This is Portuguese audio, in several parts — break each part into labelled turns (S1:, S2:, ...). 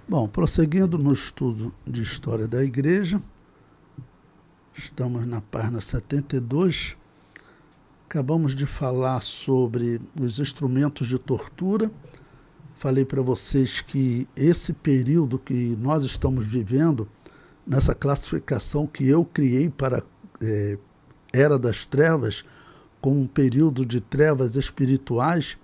S1: Bom, prosseguindo no estudo de História da Igreja, estamos na página 72, acabamos de falar sobre os instrumentos de tortura. Falei para vocês que esse período que nós estamos vivendo, nessa classificação que eu criei para Era das Trevas, como um período de trevas espirituais,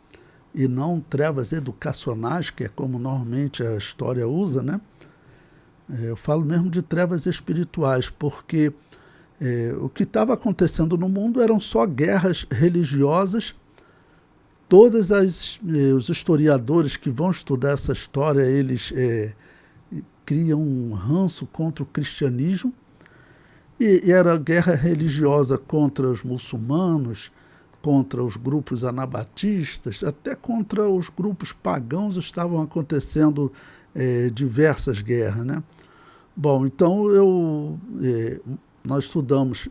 S1: e não trevas educacionais, que é como normalmente a história usa, né? Eu falo mesmo de trevas espirituais, porque o que estava acontecendo no mundo eram só guerras religiosas. Todos os historiadores que vão estudar essa história, eles criam um ranço contra o cristianismo, e era guerra religiosa contra os muçulmanos, contra os grupos anabatistas, até contra os grupos pagãos estavam acontecendo diversas guerras, né? Bom, então nós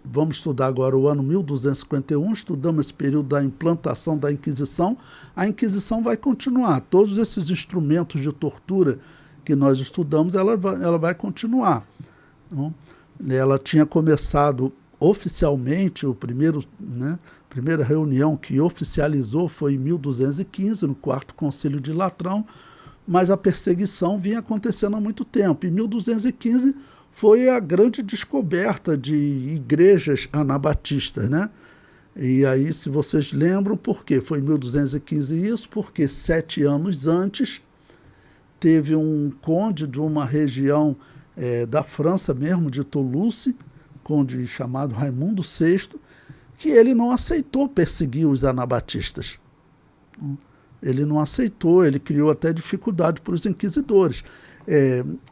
S1: vamos estudar agora o ano 1251, estudamos esse período da implantação da Inquisição. A Inquisição vai continuar, todos esses instrumentos de tortura que nós estudamos, ela vai continuar. Então, ela tinha começado oficialmente, primeira reunião que oficializou foi em 1215, no Quarto Concílio de Latrão, mas a perseguição vinha acontecendo há muito tempo. Em 1215 foi a grande descoberta de igrejas anabatistas, né? E aí, se vocês lembram, por quê? Foi em 1215 isso, porque 7 anos antes teve um conde de uma região da França mesmo, de Toulouse, conde chamado Raimundo VI, que ele não aceitou perseguir os anabatistas. Ele não aceitou, ele criou até dificuldade para os inquisidores.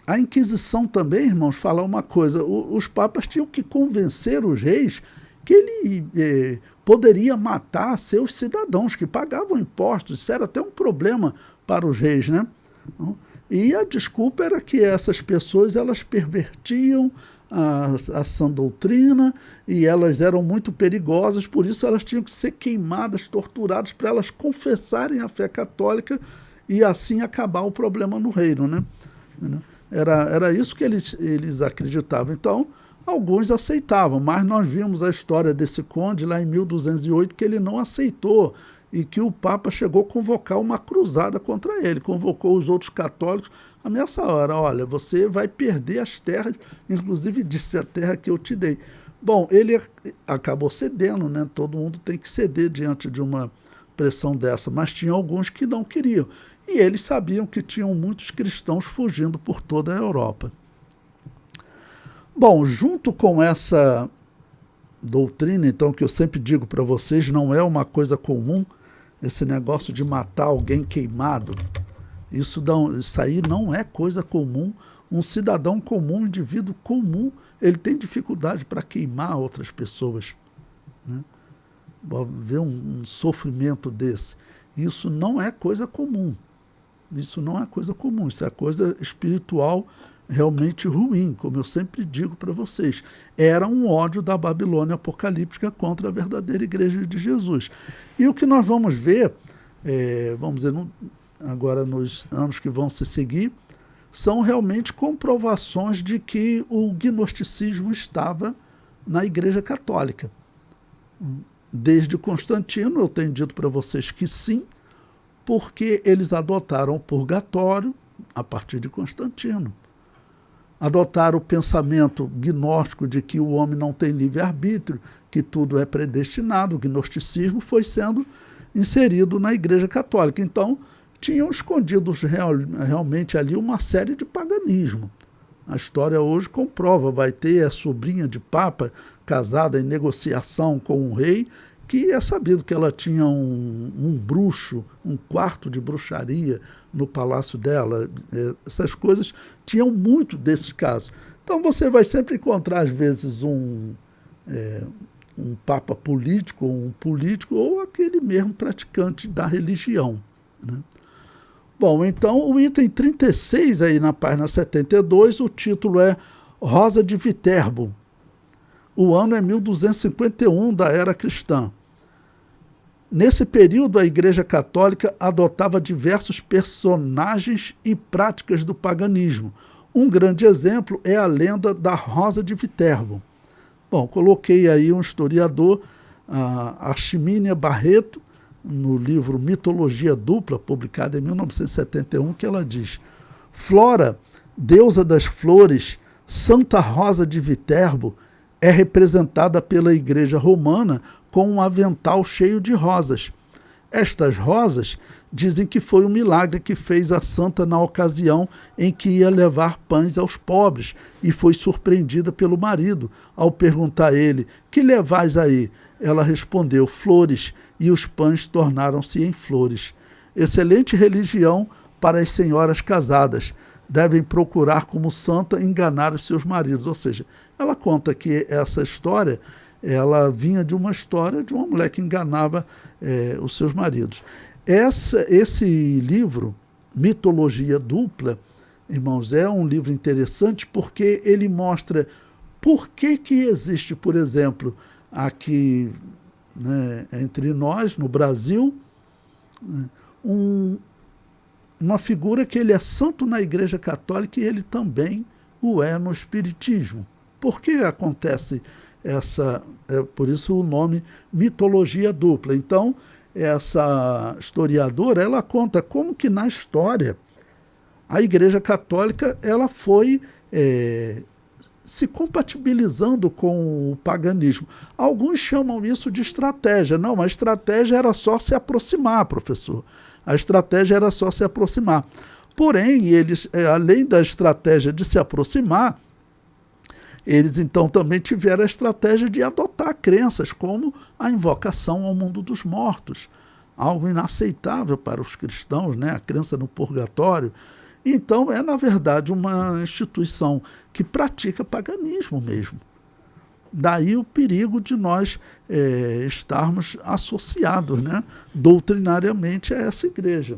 S1: A Inquisição também, irmãos, fala uma coisa, os papas tinham que convencer os reis que ele poderia matar seus cidadãos que pagavam impostos. Isso era até um problema para os reis, né? E a desculpa era que essas pessoas elas pervertiam a sã doutrina e elas eram muito perigosas, por isso elas tinham que ser queimadas, torturadas, para elas confessarem a fé católica e assim acabar o problema no reino, né? Era isso que eles acreditavam. Então, alguns aceitavam, mas nós vimos a história desse conde lá em 1208, que ele não aceitou e que o Papa chegou a convocar uma cruzada contra ele, convocou os outros católicos, ameaça hora, olha, você vai perder as terras, inclusive disse a terra que eu te dei. Bom, ele acabou cedendo, né? Todo mundo tem que ceder diante de uma pressão dessa, mas tinha alguns que não queriam. E eles sabiam que tinham muitos cristãos fugindo por toda a Europa. Bom, junto com essa doutrina, então, que eu sempre digo para vocês, não é uma coisa comum, esse negócio de matar alguém queimado, isso aí não é coisa comum. Um cidadão comum, um indivíduo comum, ele tem dificuldade para queimar outras pessoas, né? Ver um sofrimento desse. Isso não é coisa comum. Isso não é coisa comum, isso é coisa espiritual realmente ruim, como eu sempre digo para vocês. Era um ódio da Babilônia apocalíptica contra a verdadeira igreja de Jesus. E o que nós vamos ver, vamos dizer, agora nos anos que vão se seguir, são realmente comprovações de que o gnosticismo estava na Igreja Católica. Desde Constantino, eu tenho dito para vocês que sim, porque eles adotaram o purgatório a partir de Constantino. Adotaram o pensamento gnóstico de que o homem não tem livre-arbítrio, que tudo é predestinado. O gnosticismo foi sendo inserido na Igreja Católica. Então, tinham escondido realmente ali uma série de paganismo. A história hoje comprova, vai ter a sobrinha de Papa casada em negociação com um rei, que é sabido que ela tinha um bruxo, um quarto de bruxaria no palácio dela. Essas coisas tinham muito desses casos. Então você vai sempre encontrar, às vezes, um papa político, um político, ou aquele mesmo praticante da religião, né? Bom, então o item 36, aí na página 72, o título é Rosa de Viterbo. O ano é 1251 da era cristã. Nesse período, a Igreja Católica adotava diversos personagens e práticas do paganismo. Um grande exemplo é a lenda da Rosa de Viterbo. Bom, coloquei aí um historiador, a Arximínia Barreto, no livro Mitologia Dupla, publicado em 1971, que ela diz: Flora, deusa das flores, Santa Rosa de Viterbo, é representada pela Igreja Romana com um avental cheio de rosas. Estas rosas dizem que foi um milagre que fez a santa na ocasião em que ia levar pães aos pobres e foi surpreendida pelo marido. Ao perguntar a ele: que levais aí? Ela respondeu: flores, e os pães tornaram-se em flores. Excelente religião para as senhoras casadas. Devem procurar como santa enganar os seus maridos. Ou seja, ela conta que essa história, ela vinha de uma história de uma mulher que enganava os seus maridos. Esse livro, Mitologia Dupla, irmãos, é um livro interessante porque ele mostra por que existe, por exemplo, aqui, né, entre nós, no Brasil, uma figura que ele é santo na Igreja Católica e ele também o é no Espiritismo. Por que acontece essa... por isso o nome Mitologia Dupla. Então, essa historiadora, ela conta como que na história a Igreja Católica ela foi se compatibilizando com o paganismo. Alguns chamam isso de estratégia. Não, a estratégia era só se aproximar, professor. A estratégia era só se aproximar. Porém, eles, além da estratégia de se aproximar, eles então também tiveram a estratégia de adotar crenças como a invocação ao mundo dos mortos, algo inaceitável para os cristãos, né? A crença no purgatório. Então, é, na verdade, uma instituição que pratica paganismo mesmo. Daí o perigo de nós estarmos associados, né, doutrinariamente a essa igreja.